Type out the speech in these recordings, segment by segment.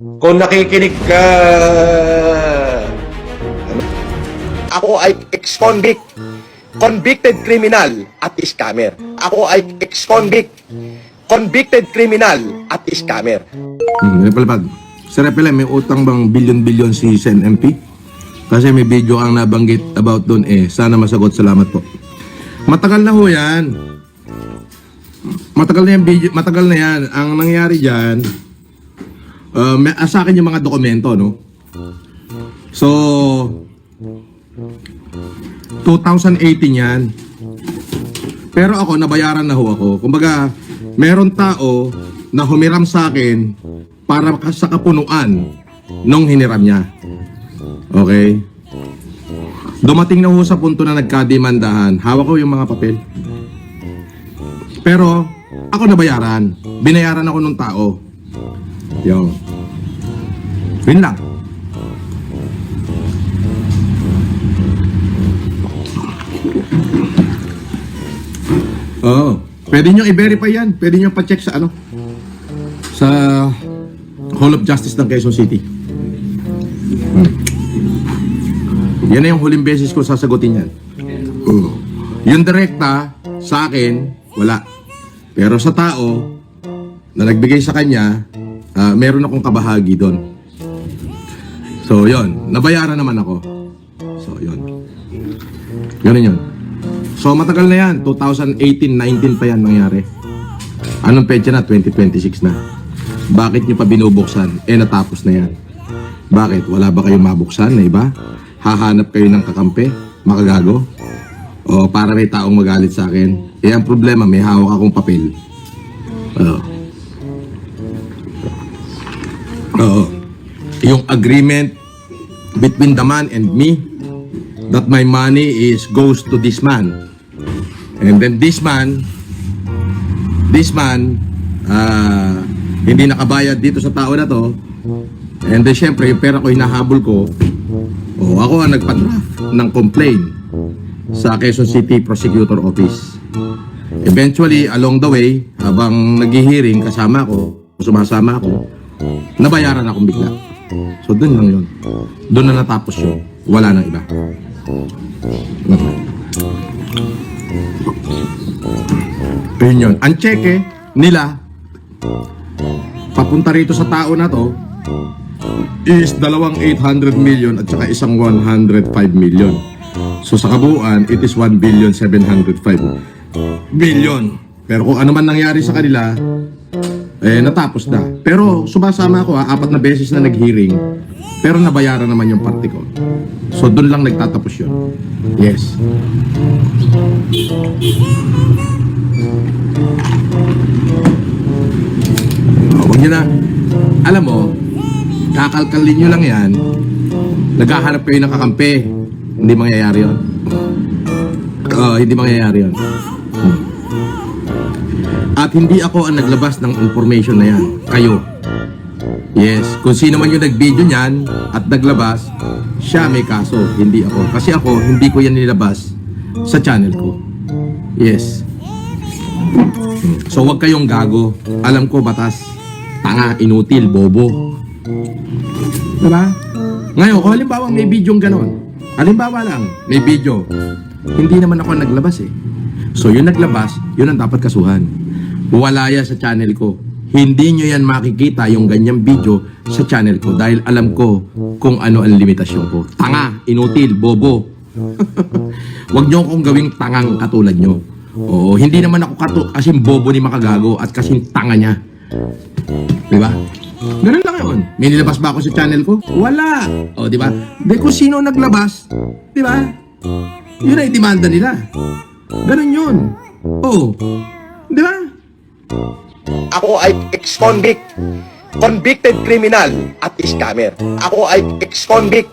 Kung nakikinig ka, ako ay ex-convict, convicted criminal at scammer. Ako ay ex-convict, convicted criminal at scammer. Repalpag. Sir Repel, may utang bang bilyon-bilyon si Sen MP? Kasi may video ang nabanggit about doon Sana masagot. Salamat po. Matagal na ho yan. Matagal na yan video. Matagal na yan. Ang nangyari dyan, sa akin yung mga dokumento, no? So, 2018 yan. Pero ako, nabayaran na ho ako. Kumbaga, meron tao na humiram sa akin para sa kapunuan nung hiniram niya. Okay? Dumating na ho sa punto na nagkadimandahan. Hawak ko yung mga papel. Pero, ako nabayaran. Binayaran ako nung tao. Yun. Yun lang. Oo. Pwede nyo i-verify yan. Pwede nyo pa-check sa ano? Sa Hall of Justice ng Quezon City. Yan na yung huling beses ko sasagutin yan. Yung direkta sa akin, wala. Pero sa tao na nagbigay sa kanya, meron akong kabahagi doon. So, yon. Nabayaran naman ako. So, yon. Ganun yun. So, matagal na yan. 2018-19 pa yan nangyari. Anong petsa na? 2026 na. Bakit nyo pa binubuksan? Natapos na yan. Bakit? Wala ba kayong mabuksan na iba? Hahanap kayo ng kakampi? Makagago? O para may taong magalit sa akin? Ang problema, may hawak akong papel. Yung agreement between the man and me that my money goes to this man. And then this man hindi nakabayad dito sa tao na to. And then syempre yung pera ko hinahabol ko. Ako ang nagpa-draft ng complaint sa Quezon City Prosecutor Office. Eventually, along the way, habang naghihiring kasama ko, sumasama ako, nabayaran akong bigla. So dun lang yun. Dun na natapos yun. Wala nang iba. Yun yun. Ang cheque nila papunta rito sa tao na to is 800 million at saka isang 105 million. So sa kabuuan, it is 1,705 billion. Pero kung ano man nangyari sa kanila, natapos na. Pero sumasama ako 4 na beses na nag-hearing. Pero nabayaran naman yung parte ko. So doon lang nagtatapos yun. Yes. Huwag nyo na. Alam mo, kakalkalin nyo lang yan. Naghahanap kayo ng kakampi. Hindi mangyayari yun. Hindi mangyayari yun. At hindi ako ang naglabas ng information na yan. Kayo. Yes. Kung sino man yung nag-video niyan at naglabas, siya may kaso. Hindi ako. Kasi ako, hindi ko yan nilabas sa channel ko. Yes. So, wag kayong gago. Alam ko, batas. Tanga, inutil, bobo. Diba? Ngayon, kung halimbawa may video ganon. Halimbawa lang, may video. Hindi naman ako naglabas So, yung naglabas, yun ang dapat kasuhan. Wala yan sa channel ko. Hindi nyo yan makikita yung ganyang video sa channel ko dahil alam ko kung ano ang limitasyon ko. Tanga, inutil, bobo. Huwag nyo akong gawing tangang katulad nyo. Oo, hindi naman ako kasing bobo ni Makagago at kasing tanga niya. Diba? Ganun lang yun. May nilabas ba ako sa channel ko? Wala. O, diba? Di kung sino naglabas, diba? Yun ay demanda nila. Ganun yun. Oo. Diba? Ako ay ex-convict, convicted criminal at scammer. Ako ay ex-convict,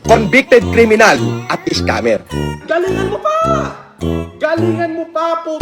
convicted criminal at scammer. Galingan mo pa! Galingan mo pa po!